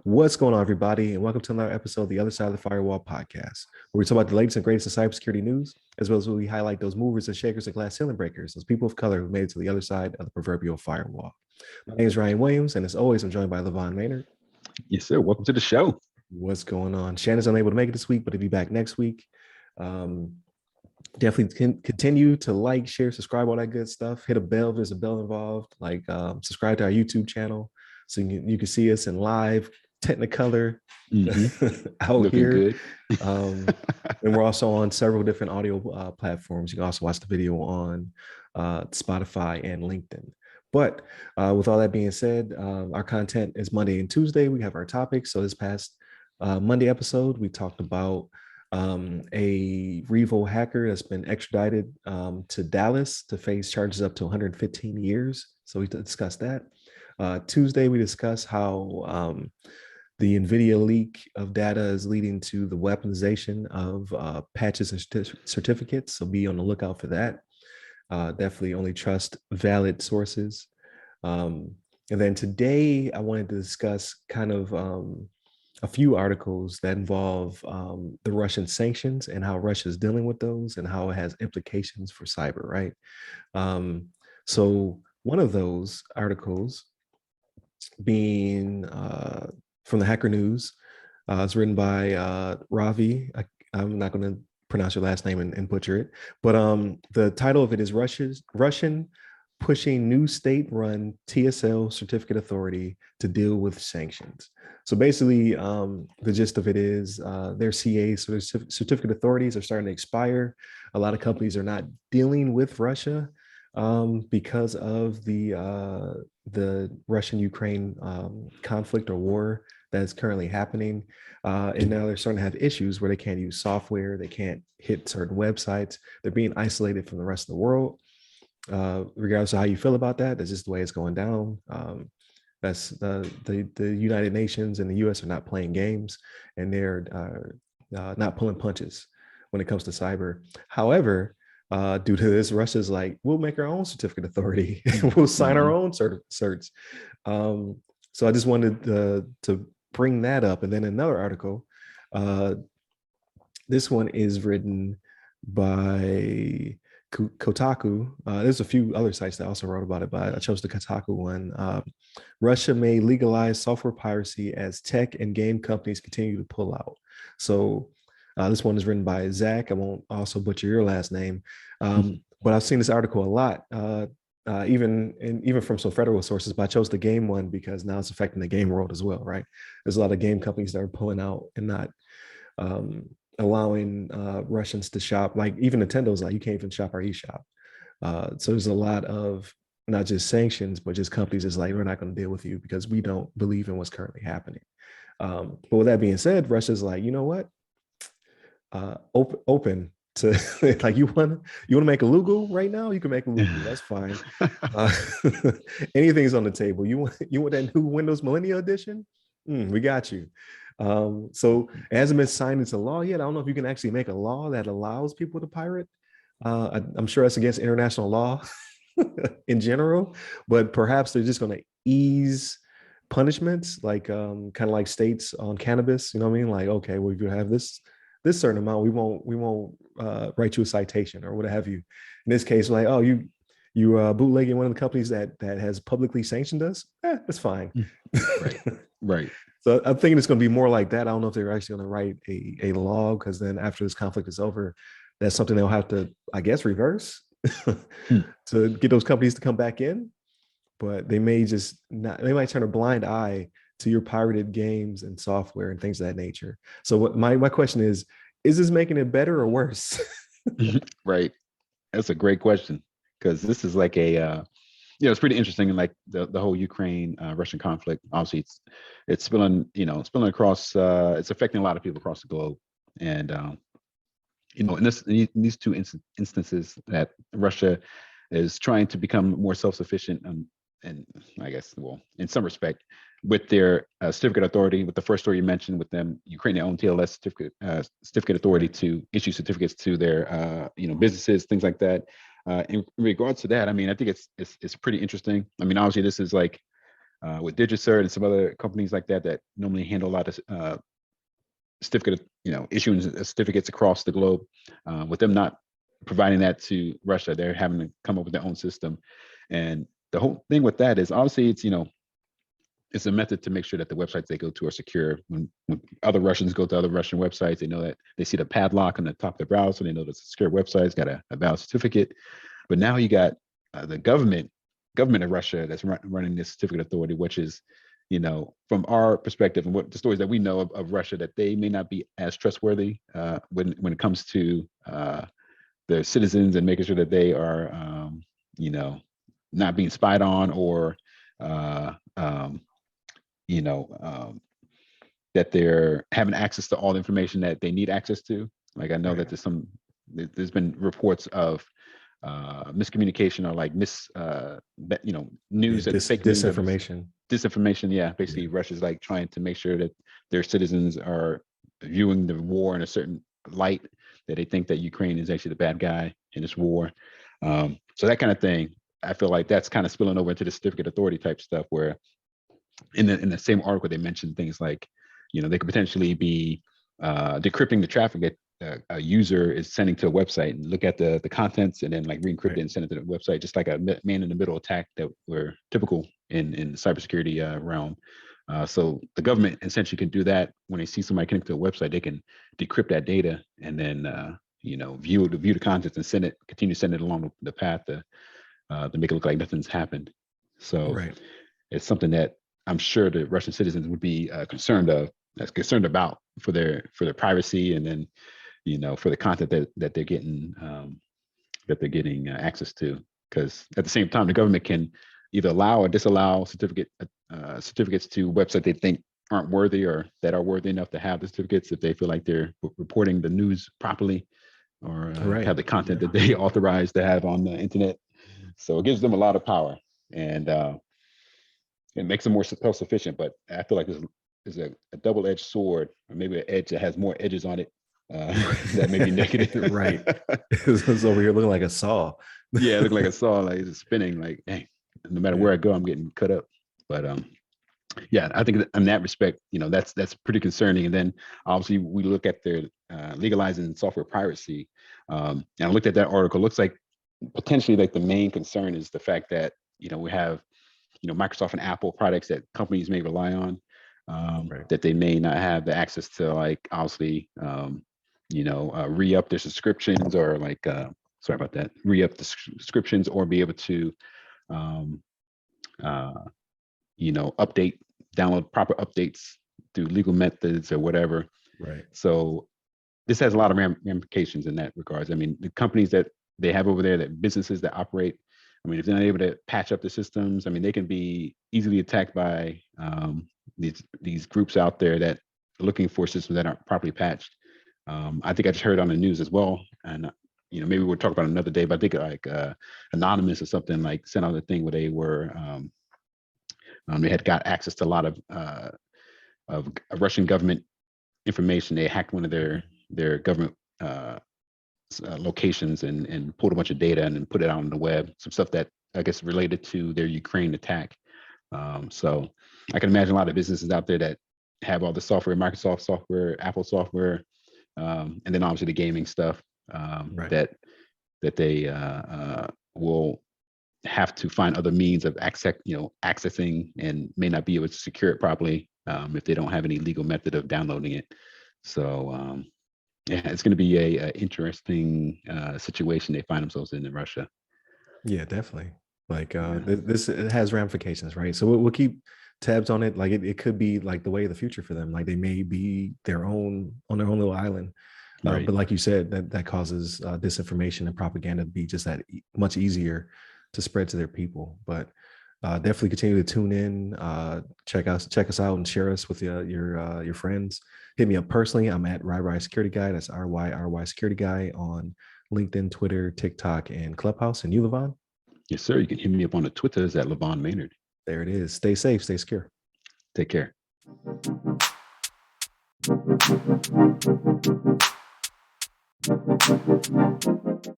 What's going on, everybody, and welcome to another episode of the Other Side of the Firewall podcast, where we talk about the latest and greatest in cybersecurity news, as well as where we highlight those movers and shakers and glass ceiling breakers, those people of color who made it to the other side of the proverbial firewall. My name is Ryan Williams, and as always, I'm joined by LeVon Maynard. Yes, sir. Welcome to the show. What's going on? Shannon's unable to make it this week, but he'll be back next week. Definitely continue to like, share, subscribe, all that good stuff. Hit a bell if there's a bell involved. Subscribe to our YouTube channel so you can see us in live Technicolor out Looking here. Good. And we're also on several different audio platforms. You can also watch the video on Spotify and LinkedIn. But with all that being said, our content is Monday and Tuesday. We have our topics. So this past Monday episode, we talked about a Revo hacker that's been extradited to Dallas to face charges up to 115 years. So we discussed that. Tuesday, we discussed how the NVIDIA leak of data is leading to the weaponization of patches and certificates. So be on the lookout for that. Definitely only trust valid sources. And then today, I wanted to discuss kind of a few articles that involve the Russian sanctions and how Russia is dealing with those and how it has implications for cyber, right? So one of those articles being from the Hacker News. It's written by Ravi. I'm not going to pronounce your last name and butcher it, but the title of it is Russian pushing new state-run TSL certificate authority to deal with sanctions. So basically, the gist of it is their CA, so their certificate authorities are starting to expire. A lot of companies are not dealing with Russia because of the Russian-Ukraine conflict or war that is currently happening. And now they're starting to have issues where they can't use software, they can't hit certain websites, they're being isolated from the rest of the world. Regardless of how you feel about that, that's just the way it's going down. That's the United Nations and the US are not playing games, and they're not pulling punches when it comes to cyber. However, due to this, Russia's like, we'll make our own certificate authority. We'll sign our own certs. So I just wanted to bring that up. And then another article, this one is written by Kotaku. There's a few other sites that also wrote about it, but I chose the Kotaku one. Russia may legalize software piracy as tech and game companies continue to pull out. So this one is written by Zach. I won't also butcher your last name, but I've seen this article a lot, even from some federal sources. But I chose the game one because now it's affecting the game world as well, right? There's a lot of game companies that are pulling out and not allowing Russians to shop. Like even Nintendo's like, you can't even shop our eShop. So there's a lot of not just sanctions, but just companies is like, we're not going to deal with you because we don't believe in what's currently happening. But with that being said, Russia's like, you know what? Open to like, you want to make a Lugu right now? You can make a Lugu. That's fine. Anything's on the table. You want that new Windows Millennial Edition? We got you. So it hasn't been signed into law yet. I don't know if you can actually make a law that allows people to pirate. I'm sure that's against international law in general, but perhaps they're just going to ease punishments, like kind of like states on cannabis. You know what I mean? Like, okay, well, if you have this certain amount, we won't write you a citation or what have you. In this case, like, oh, you bootlegging one of the companies that has publicly sanctioned us. That's fine. Right. So I'm thinking it's going to be more like that. I don't know if they're actually going to write a law, because then after this conflict is over, that's something they'll have to, I guess, reverse to get those companies to come back in. But they may just not. They might turn a blind eye to your pirated games and software and things of that nature. So what my question is this making it better or worse? Right. That's a great question, because this is like it's pretty interesting. And like the whole Ukraine Russian conflict, obviously it's spilling across, it's affecting a lot of people across the globe. And in these two instances that Russia is trying to become more self-sufficient and I guess, well, in some respect, with their certificate authority, with the first story you mentioned, with them, Ukraine their own TLS certificate authority to issue certificates to their businesses, things like that. In regards to that, I mean, I think it's pretty interesting. I mean, obviously, this is like with DigiCert and some other companies like that that normally handle a lot of certificate, issuing certificates across the globe. With them not providing that to Russia, they're having to come up with their own system. And the whole thing with that is obviously it's a method to make sure that the websites they go to are secure. When other Russians go to other Russian websites, they know that they see the padlock on the top of the browser. They know it's a secure website. It's got a valid certificate. But now you got the government of Russia that's running this certificate authority, which is, from our perspective and what the stories that we know of Russia, that they may not be as trustworthy when it comes to their citizens and making sure that they are, not being spied on or, that they're having access to all the information that they need access to. Like I know Right. that there's been reports of miscommunication or like news that fake news that was Disinformation. yeah, basically Russia's like trying to make sure that their citizens are viewing the war in a certain light, that they think that Ukraine is actually the bad guy in this war. So that kind of thing, I feel like that's kind of spilling over into the certificate authority type stuff, where in the same article they mentioned things like, they could potentially be decrypting the traffic that a user is sending to a website, and look at the contents and then like re-encrypt it and send it to the website, just like a man in the middle attack that were typical in the cybersecurity realm. So the government essentially can do that when they see somebody connect to a website. They can decrypt that data and then view the contents and continue to send it along the path to make it look like nothing's happened. So Right. it's something that I'm sure the Russian citizens would be concerned about for their privacy, and then for the content that they're getting access to. Because at the same time, the government can either allow or disallow certificates to websites they think aren't worthy or that are worthy enough to have the certificates if they feel like they're reporting the news properly, or have the content that they authorize to have on the internet. So it gives them a lot of power, and it makes them more self-sufficient. But I feel like this is a double-edged sword, or maybe an edge that has more edges on it that may be negative. Right. It's over here looking like a saw. Yeah, it looked like a saw, like it's spinning. Like, hey, no matter where I go, I'm getting cut up. But yeah, I think in that respect, that's pretty concerning. And then obviously we look at their legalizing software piracy. And I looked at that article. It looks like potentially like the main concern is the fact that we have Microsoft and Apple products that companies may rely on, that they may not have the access to, like obviously re-up their subscriptions, or like sorry about that, re-up the subscriptions, or be able to download proper updates through legal methods or whatever. Right. So this has a lot of ramifications in that regards. I mean, the companies that they have over there, that businesses that operate, I mean, if they're not able to patch up the systems, I mean, they can be easily attacked by these groups out there that are looking for systems that aren't properly patched. I think I just heard on the news as well, and maybe we'll talk about it another day. But I think like Anonymous or something like sent out a thing where they were they had got access to a lot of Russian government information. They hacked one of their government locations and pulled a bunch of data and then put it out on the web. Some stuff that I guess related to their Ukraine attack. So I can imagine a lot of businesses out there that have all the software, Microsoft software, Apple software, and then obviously the gaming stuff that they will have to find other means of accessing, and may not be able to secure it properly if they don't have any legal method of downloading it. So yeah, it's going to be a interesting situation they find themselves in Russia. Yeah, definitely. Like this, it has ramifications, right? So we'll keep tabs on it. Like it could be like the way of the future for them. Like they may be on their own little island. Right. But like you said, that causes disinformation and propaganda to be just that much easier to spread to their people. But definitely continue to tune in, check us out, and share us with your friends. Hit me up personally. I'm at RY Security Guy. That's RY Security Guy on LinkedIn, Twitter, TikTok, and Clubhouse. And you, LeVon? Yes, sir. You can hit me up on the Twitters at LeVon Maynard. There it is. Stay safe, stay secure. Take care.